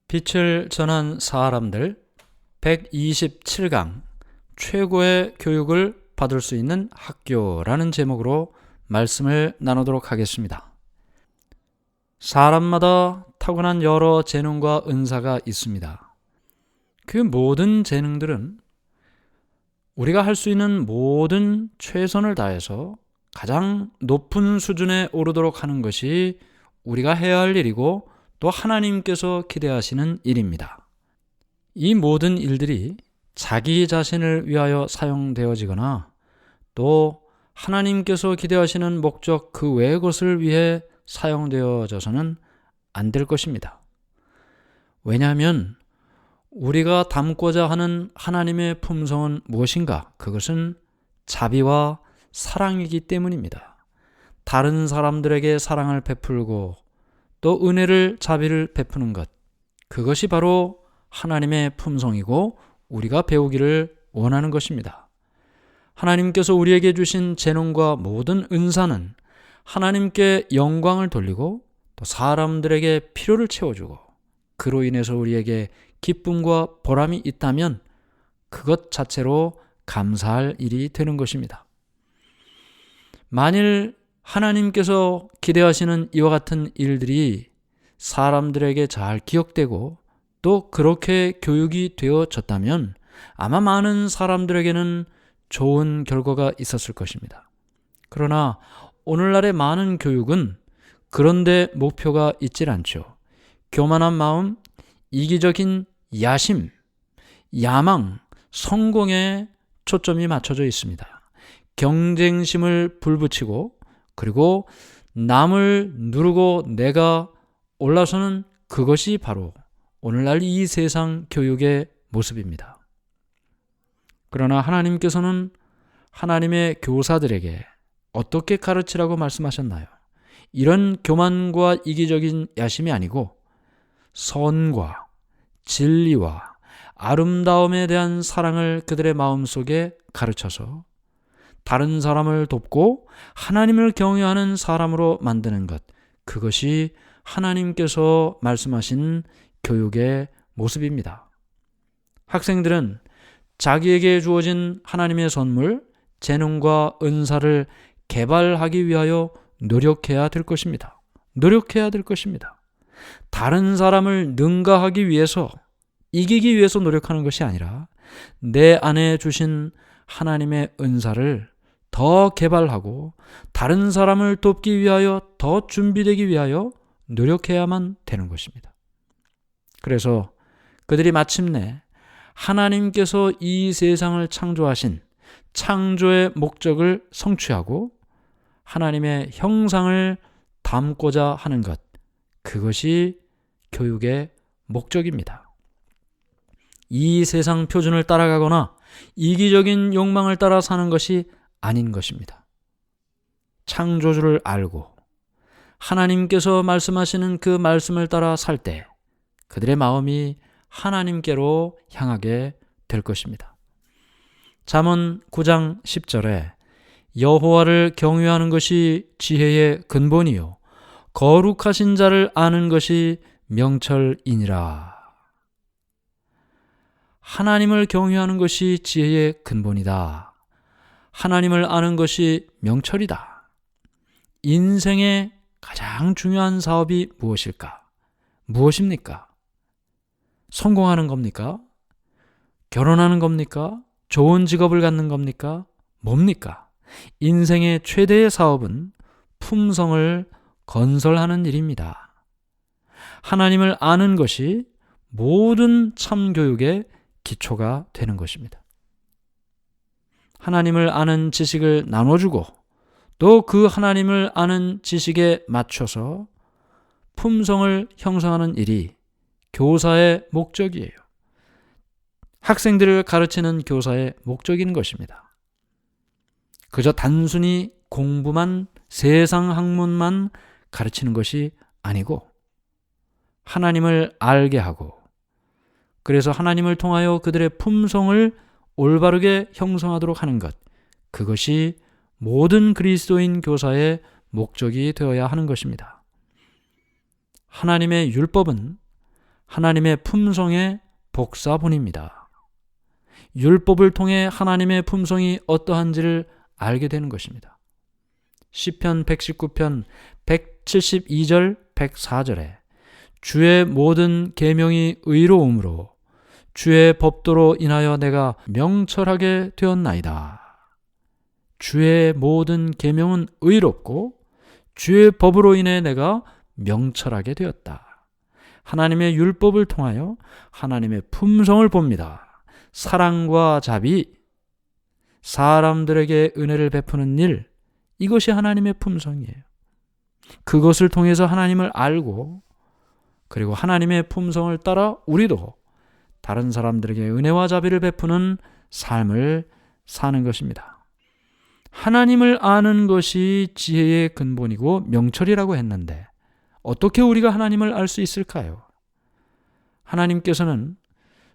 빛을 전한 사람들 127강 최고의 교육을 받을 수 있는 학교라는 제목으로 말씀을 나누도록 하겠습니다. 사람마다 타고난 여러 재능과 은사가 있습니다. 그 모든 재능들은 우리가 할 수 있는 모든 최선을 다해서 가장 높은 수준에 오르도록 하는 것이 우리가 해야 할 일이고 또 하나님께서 기대하시는 일입니다. 이 모든 일들이 자기 자신을 위하여 사용되어지거나 또 하나님께서 기대하시는 목적 그 외의 것을 위해 사용되어져서는 안 될 것입니다. 왜냐하면 우리가 담고자 하는 하나님의 품성은 무엇인가? 그것은 자비와 사랑이기 때문입니다. 다른 사람들에게 사랑을 베풀고 또 은혜를 자비를 베푸는 것, 그것이 바로 하나님의 품성이고 우리가 배우기를 원하는 것입니다. 하나님께서 우리에게 주신 재능과 모든 은사는 하나님께 영광을 돌리고 또 사람들에게 필요를 채워주고 그로 인해서 우리에게 기쁨과 보람이 있다면 그것 자체로 감사할 일이 되는 것입니다. 만일 하나님께서 기대하시는 이와 같은 일들이 사람들에게 잘 기억되고 또 그렇게 교육이 되어졌다면 아마 많은 사람들에게는 좋은 결과가 있었을 것입니다. 그러나 오늘날의 많은 교육은 그런데 목표가 있질 않죠. 교만한 마음, 이기적인 야심, 야망, 성공에 초점이 맞춰져 있습니다. 경쟁심을 불붙이고 그리고 남을 누르고 내가 올라서는 그것이 바로 오늘날 이 세상 교육의 모습입니다. 그러나 하나님께서는 하나님의 교사들에게 어떻게 가르치라고 말씀하셨나요? 이런 교만과 이기적인 야심이 아니고 선과 진리와 아름다움에 대한 사랑을 그들의 마음속에 가르쳐서 다른 사람을 돕고 하나님을 경외하는 사람으로 만드는 것, 그것이 하나님께서 말씀하신 교육의 모습입니다. 학생들은 자기에게 주어진 하나님의 선물, 재능과 은사를 개발하기 위하여 노력해야 될 것입니다. 노력해야 될 것입니다. 다른 사람을 능가하기 위해서, 이기기 위해서 노력하는 것이 아니라 내 안에 주신 하나님의 은사를 더 개발하고 다른 사람을 돕기 위하여 더 준비되기 위하여 노력해야만 되는 것입니다. 그래서 그들이 마침내 하나님께서 이 세상을 창조하신 창조의 목적을 성취하고 하나님의 형상을 담고자 하는 것, 그것이 교육의 목적입니다. 이 세상 표준을 따라가거나 이기적인 욕망을 따라 사는 것이 아닌 것입니다. 창조주를 알고 하나님께서 말씀하시는 그 말씀을 따라 살 때 그들의 마음이 하나님께로 향하게 될 것입니다. 잠언 9장 10절에 여호와를 경외하는 것이 지혜의 근본이요 거룩하신 자를 아는 것이 명철이니라. 하나님을 경외하는 것이 지혜의 근본이다. 하나님을 아는 것이 명철이다. 인생의 가장 중요한 사업이 무엇일까? 무엇입니까? 성공하는 겁니까? 결혼하는 겁니까? 좋은 직업을 갖는 겁니까? 뭡니까? 인생의 최대의 사업은 품성을 건설하는 일입니다. 하나님을 아는 것이 모든 참교육의 기초가 되는 것입니다. 하나님을 아는 지식을 나눠주고 또 그 하나님을 아는 지식에 맞춰서 품성을 형성하는 일이 교사의 목적이에요. 학생들을 가르치는 교사의 목적인 것입니다. 그저 단순히 공부만, 세상 학문만 가르치는 것이 아니고 하나님을 알게 하고 그래서 하나님을 통하여 그들의 품성을 올바르게 형성하도록 하는 것, 그것이 모든 그리스도인 교사의 목적이 되어야 하는 것입니다. 하나님의 율법은 하나님의 품성의 복사본입니다. 율법을 통해 하나님의 품성이 어떠한지를 알게 되는 것입니다. 시편 119편 172절 104절에 주의 모든 계명이 의로움으로 주의 법도로 인하여 내가 명철하게 되었나이다. 주의 모든 계명은 의롭고 주의 법으로 인해 내가 명철하게 되었다. 하나님의 율법을 통하여 하나님의 품성을 봅니다. 사랑과 자비, 사람들에게 은혜를 베푸는 일, 이것이 하나님의 품성이에요. 그것을 통해서 하나님을 알고 그리고 하나님의 품성을 따라 우리도 다른 사람들에게 은혜와 자비를 베푸는 삶을 사는 것입니다. 하나님을 아는 것이 지혜의 근본이고 명철이라고 했는데 어떻게 우리가 하나님을 알 수 있을까요? 하나님께서는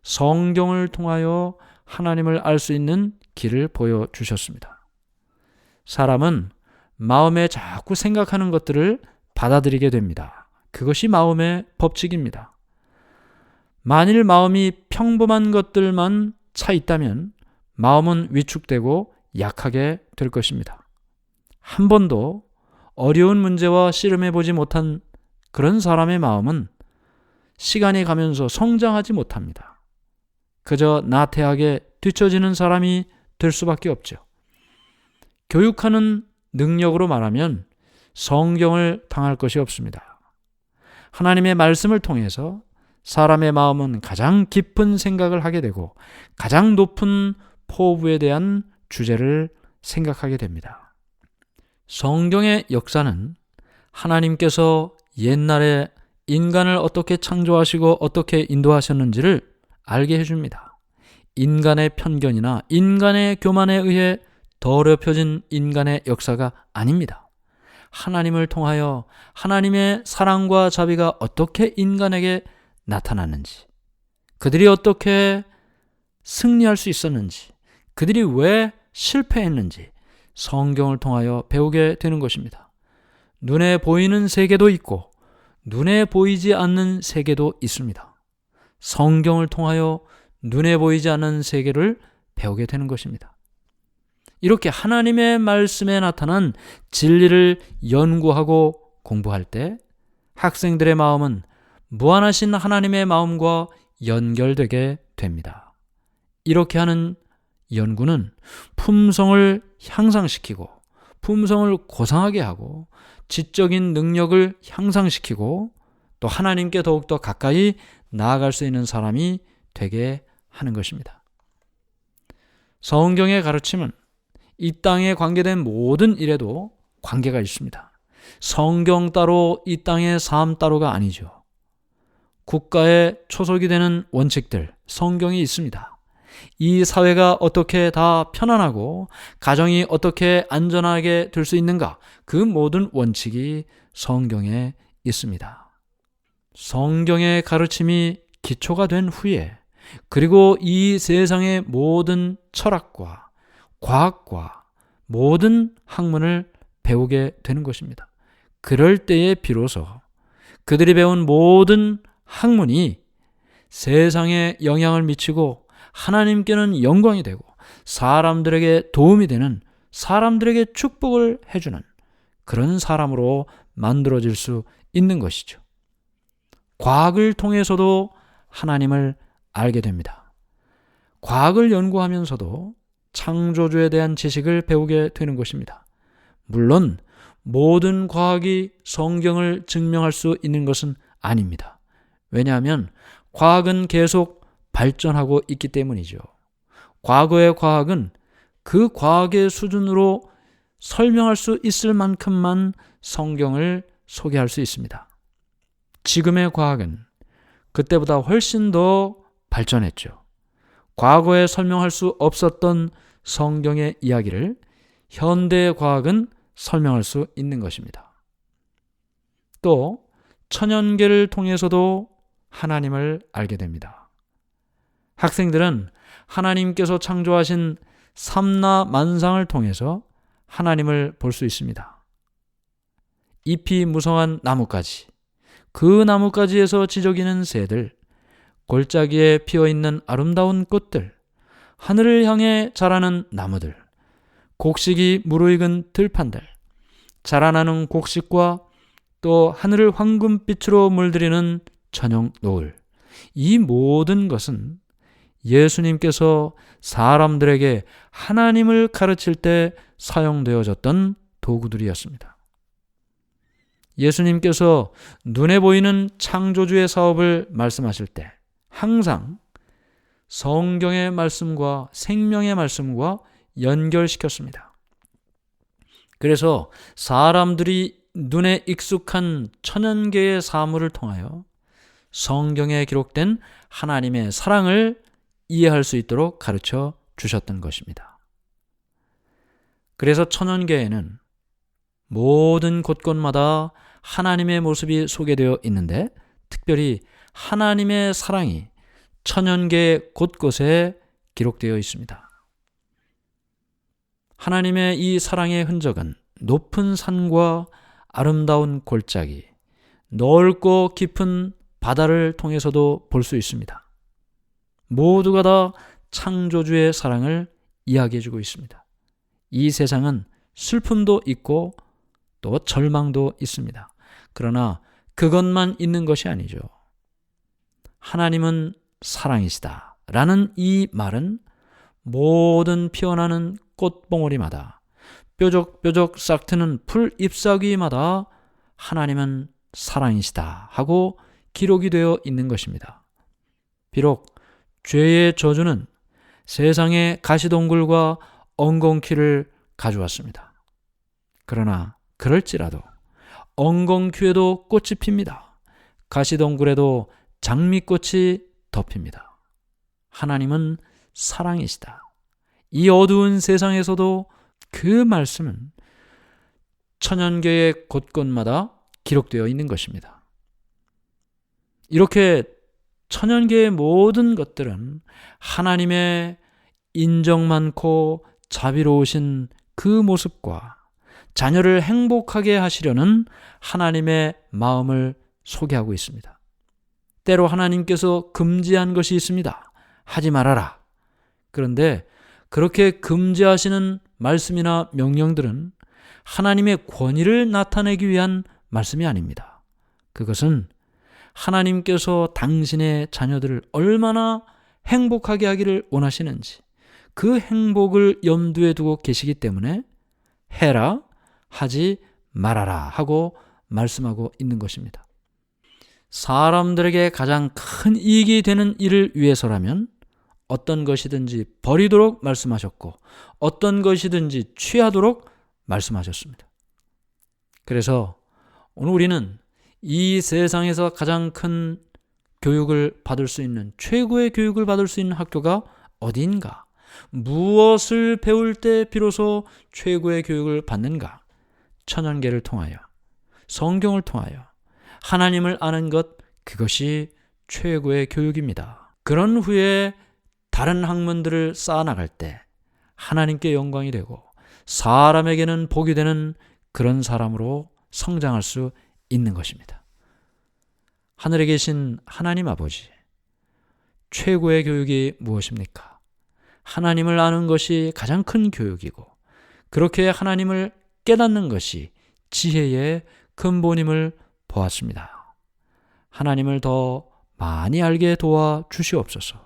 성경을 통하여 하나님을 알 수 있는 길을 보여주셨습니다. 사람은 마음에 자꾸 생각하는 것들을 받아들이게 됩니다. 그것이 마음의 법칙입니다. 만일 마음이 평범한 것들만 차 있다면 마음은 위축되고 약하게 될 것입니다. 한 번도 어려운 문제와 씨름해 보지 못한 그런 사람의 마음은 시간이 가면서 성장하지 못합니다. 그저 나태하게 뒤처지는 사람이 될 수밖에 없죠. 교육하는 능력으로 말하면 성경을 당할 것이 없습니다. 하나님의 말씀을 통해서 사람의 마음은 가장 깊은 생각을 하게 되고 가장 높은 포부에 대한 주제를 생각하게 됩니다. 성경의 역사는 하나님께서 옛날에 인간을 어떻게 창조하시고 어떻게 인도하셨는지를 알게 해줍니다. 인간의 편견이나 인간의 교만에 의해 더럽혀진 인간의 역사가 아닙니다. 하나님을 통하여 하나님의 사랑과 자비가 어떻게 인간에게 나타났는지, 그들이 어떻게 승리할 수 있었는지, 그들이 왜 실패했는지 성경을 통하여 배우게 되는 것입니다. 눈에 보이는 세계도 있고 눈에 보이지 않는 세계도 있습니다. 성경을 통하여 눈에 보이지 않는 세계를 배우게 되는 것입니다. 이렇게 하나님의 말씀에 나타난 진리를 연구하고 공부할 때 학생들의 마음은 무한하신 하나님의 마음과 연결되게 됩니다. 이렇게 하는 연구는 품성을 향상시키고 품성을 고상하게 하고 지적인 능력을 향상시키고 또 하나님께 더욱더 가까이 나아갈 수 있는 사람이 되게 하는 것입니다. 성경의 가르침은 이 땅에 관계된 모든 일에도 관계가 있습니다. 성경 따로 이 땅의 삶 따로가 아니죠. 국가의 초석이 되는 원칙들, 성경이 있습니다. 이 사회가 어떻게 다 편안하고 가정이 어떻게 안전하게 될 수 있는가, 그 모든 원칙이 성경에 있습니다. 성경의 가르침이 기초가 된 후에 그리고 이 세상의 모든 철학과 과학과 모든 학문을 배우게 되는 것입니다. 그럴 때에 비로소 그들이 배운 모든 학문이 세상에 영향을 미치고 하나님께는 영광이 되고 사람들에게 도움이 되는, 사람들에게 축복을 해주는 그런 사람으로 만들어질 수 있는 것이죠. 과학을 통해서도 하나님을 알게 됩니다. 과학을 연구하면서도 창조주에 대한 지식을 배우게 되는 것입니다. 물론 모든 과학이 성경을 증명할 수 있는 것은 아닙니다. 왜냐하면 과학은 계속 발전하고 있기 때문이죠. 과거의 과학은 그 과학의 수준으로 설명할 수 있을 만큼만 성경을 소개할 수 있습니다. 지금의 과학은 그때보다 훨씬 더 발전했죠. 과거에 설명할 수 없었던 성경의 이야기를 현대의 과학은 설명할 수 있는 것입니다. 또 천연계를 통해서도 하나님을 알게 됩니다. 학생들은 하나님께서 창조하신 삼라만상을 통해서 하나님을 볼 수 있습니다. 잎이 무성한 나뭇가지, 그 나뭇가지에서 지저귀는 새들, 골짜기에 피어있는 아름다운 꽃들, 하늘을 향해 자라는 나무들, 곡식이 무르익은 들판들, 자라나는 곡식과 또 하늘을 황금빛으로 물들이는 저녁 노을, 이 모든 것은 예수님께서 사람들에게 하나님을 가르칠 때 사용되어졌던 도구들이었습니다. 예수님께서 눈에 보이는 창조주의 사업을 말씀하실 때 항상 성경의 말씀과 생명의 말씀과 연결시켰습니다. 그래서 사람들이 눈에 익숙한 천연계의 사물을 통하여 성경에 기록된 하나님의 사랑을 이해할 수 있도록 가르쳐 주셨던 것입니다. 그래서 천연계에는 모든 곳곳마다 하나님의 모습이 소개되어 있는데 특별히 하나님의 사랑이 천연계 곳곳에 기록되어 있습니다. 하나님의 이 사랑의 흔적은 높은 산과 아름다운 골짜기, 넓고 깊은 바다를 통해서도 볼 수 있습니다. 모두가 다 창조주의 사랑을 이야기해주고 있습니다. 이 세상은 슬픔도 있고 또 절망도 있습니다. 그러나 그것만 있는 것이 아니죠. 하나님은 사랑이시다 라는 이 말은 모든 피어나는 꽃봉오리마다 뾰족뾰족 싹트는 풀 잎사귀마다 하나님은 사랑이시다 하고 기록이 되어 있는 것입니다. 비록 죄의 저주는 세상의 가시동굴과 엉겅퀴를 가져왔습니다. 그러나 그럴지라도 엉겅퀴에도 꽃이 핍니다. 가시동굴에도 장미꽃이 덮입니다. 하나님은 사랑이시다. 이 어두운 세상에서도 그 말씀은 천연계의 곳곳마다 기록되어 있는 것입니다. 이렇게 천연계의 모든 것들은 하나님의 인정 많고 자비로우신 그 모습과 자녀를 행복하게 하시려는 하나님의 마음을 소개하고 있습니다. 때로 하나님께서 금지한 것이 있습니다. 하지 말아라. 그런데 그렇게 금지하시는 말씀이나 명령들은 하나님의 권위를 나타내기 위한 말씀이 아닙니다. 그것은 하나님께서 당신의 자녀들을 얼마나 행복하게 하기를 원하시는지 그 행복을 염두에 두고 계시기 때문에 해라, 하지 말아라 하고 말씀하고 있는 것입니다. 사람들에게 가장 큰 이익이 되는 일을 위해서라면 어떤 것이든지 버리도록 말씀하셨고 어떤 것이든지 취하도록 말씀하셨습니다. 그래서 오늘 우리는 이 세상에서 가장 큰 교육을 받을 수 있는, 최고의 교육을 받을 수 있는 학교가 어디인가? 무엇을 배울 때 비로소 최고의 교육을 받는가? 천연계를 통하여, 성경을 통하여 하나님을 아는 것, 그것이 최고의 교육입니다. 그런 후에 다른 학문들을 쌓아나갈 때 하나님께 영광이 되고 사람에게는 복이 되는 그런 사람으로 성장할 수 있는 것입니다. 하늘에 계신 하나님 아버지, 최고의 교육이 무엇입니까? 하나님을 아는 것이 가장 큰 교육이고 그렇게 하나님을 깨닫는 것이 지혜의 근본임을 보았습니다. 하나님을 더 많이 알게 도와 주시옵소서.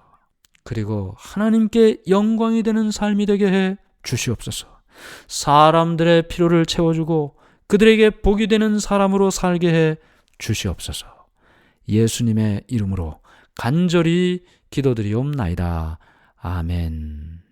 그리고 하나님께 영광이 되는 삶이 되게 해 주시옵소서. 사람들의 필요를 채워주고 그들에게 복이 되는 사람으로 살게 해 주시옵소서. 예수님의 이름으로 간절히 기도드리옵나이다. 아멘.